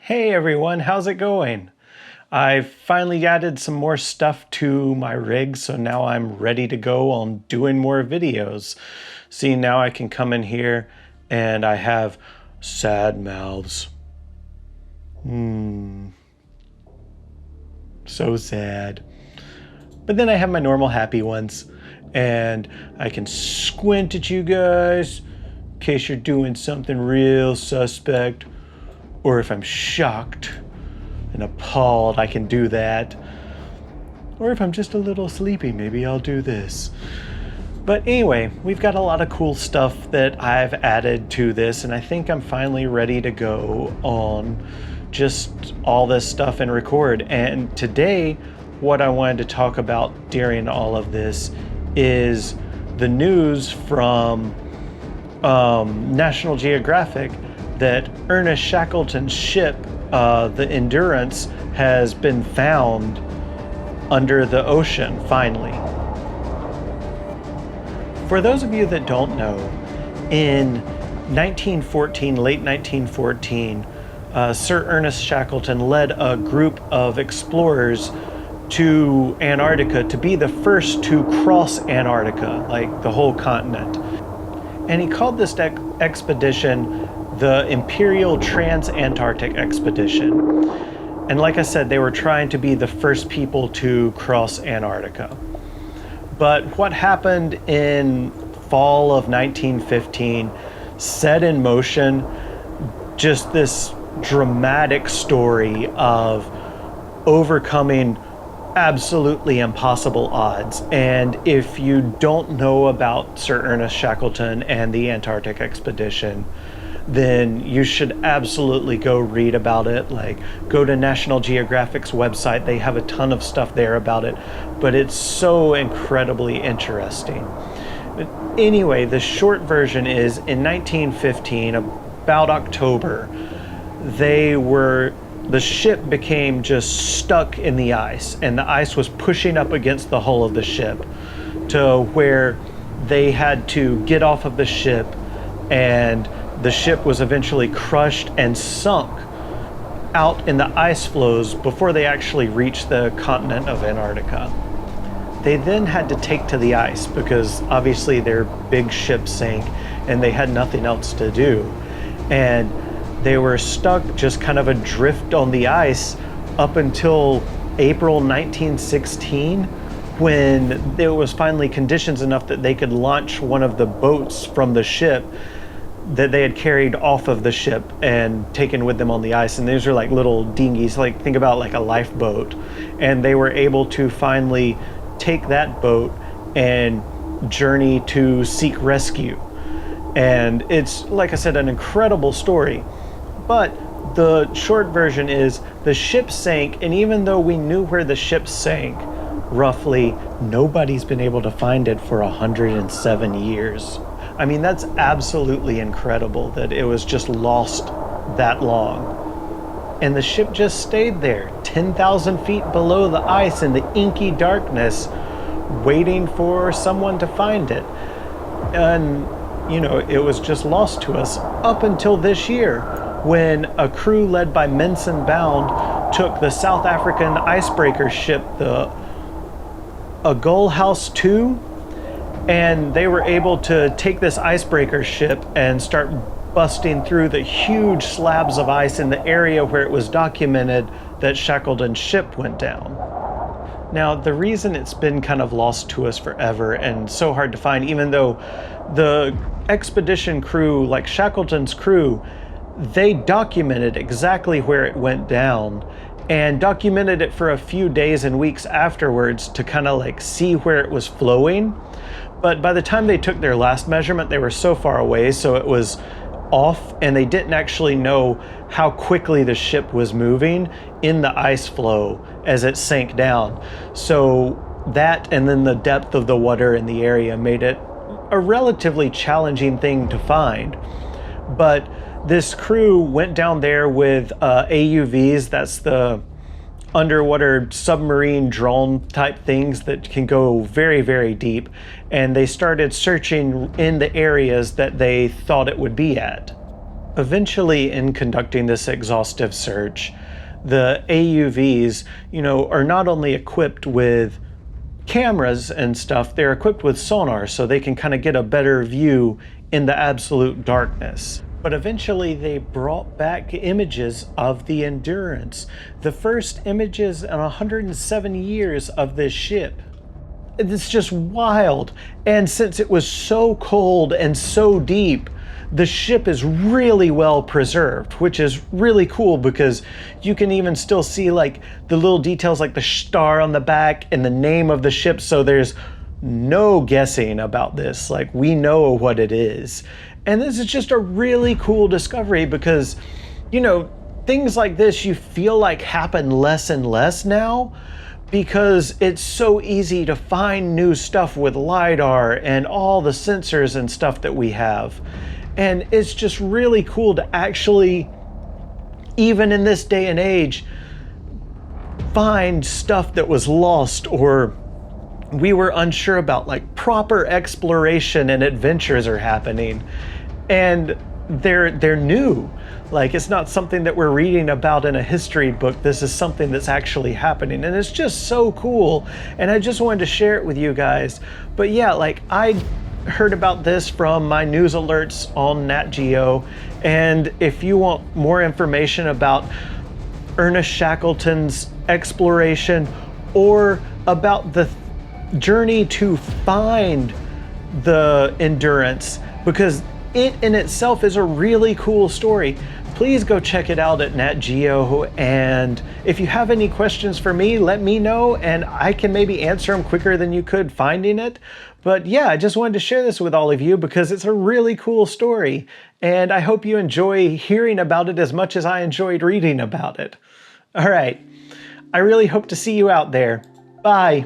Hey everyone, how's it going? I finally added some more stuff to my rig, so now I'm ready to go on doing more videos. See, now I can come in here and I have sad mouths. So sad. But then I have my normal happy ones, and I can squint at you guys in case you're doing something real suspect. Or if I'm shocked and appalled, I can do that. Or if I'm just a little sleepy, maybe I'll do this. But anyway, we've got a lot of cool stuff that I've added to this, and I think I'm finally ready to go on just all this stuff and record. And today, what I wanted to talk about during all of this is the news from National Geographic that Ernest Shackleton's ship, the Endurance, has been found under the ocean, finally. For those of you that don't know, in 1914, late 1914, Sir Ernest Shackleton led a group of explorers to Antarctica to be the first to cross Antarctica, like the whole continent. And he called this expedition the Imperial Trans-Antarctic Expedition. And like I said, they were trying to be the first people to cross Antarctica. But what happened in fall of 1915 set in motion just this dramatic story of overcoming absolutely impossible odds. And if you don't know about Sir Ernest Shackleton and the Antarctic expedition, then you should absolutely go read about it. Like, go to National Geographic's website. They have a ton of stuff there about it, but it's so incredibly interesting. But anyway, the short version is in 1915, about October, the ship became just stuck in the ice, and the ice was pushing up against the hull of the ship to where they had to get off of the ship, and the ship was eventually crushed and sunk out in the ice floes before they actually reached the continent of Antarctica. They then had to take to the ice because obviously their big ship sank and they had nothing else to do. And they were stuck just kind of adrift on the ice up until April 1916, when there was finally conditions enough that they could launch one of the boats from the ship that they had carried off of the ship and taken with them on the ice. And these are like little dinghies, like think about like a lifeboat. And they were able to finally take that boat and journey to seek rescue. And it's, like I said, an incredible story. But the short version is the ship sank, and even though we knew where the ship sank, roughly, nobody's been able to find it for 107 years. I mean, that's absolutely incredible that it was just lost that long. And the ship just stayed there, 10,000 feet below the ice in the inky darkness, waiting for someone to find it. And, you know, it was just lost to us up until this year, when a crew led by Menson Bound took the South African icebreaker ship, the Gullhouse 2, and they were able to take this icebreaker ship and start busting through the huge slabs of ice in the area where it was documented that Shackleton's ship went down. Now, the reason it's been kind of lost to us forever and so hard to find, even though the expedition crew, like Shackleton's crew, they documented exactly where it went down and documented it for a few days and weeks afterwards to kind of like see where it was flowing. But by the time they took their last measurement, they were so far away, so it was off, and they didn't actually know how quickly the ship was moving in the ice flow as it sank down. So that, and then the depth of the water in the area, made it a relatively challenging thing to find. But this crew went down there with AUVs, that's the underwater submarine drone type things that can go very, very deep. And they started searching in the areas that they thought it would be at. Eventually, in conducting this exhaustive search, the AUVs, are not only equipped with cameras and stuff, they're equipped with sonar so they can kind of get a better view in the absolute darkness. But eventually they brought back images of the Endurance, the first images in 107 years of this ship. It's just wild. And since it was so cold and so deep, the ship is really well preserved, which is really cool because you can even still see like the little details like the star on the back and the name of the ship. So there's no guessing about this. Like, we know what it is. And this is just a really cool discovery because, things like this you feel like happen less and less now, because it's so easy to find new stuff with LiDAR and all the sensors and stuff that we have. And it's just really cool to actually, even in this day and age, find stuff that was lost or we were unsure about. Like, proper exploration and adventures are happening. And they're new. Like, it's not something that we're reading about in a history book. This is something that's actually happening, and it's just so cool. And I just wanted to share it with you guys. But yeah, like, I heard about this from my news alerts on Nat Geo. And if you want more information about Ernest Shackleton's exploration or about the journey to find the Endurance, because it in itself is a really cool story, please go check it out at Nat Geo. And if you have any questions for me, let me know and I can maybe answer them quicker than you could finding it. But yeah, I just wanted to share this with all of you because it's a really cool story. And I hope you enjoy hearing about it as much as I enjoyed reading about it. All right, I really hope to see you out there. Bye.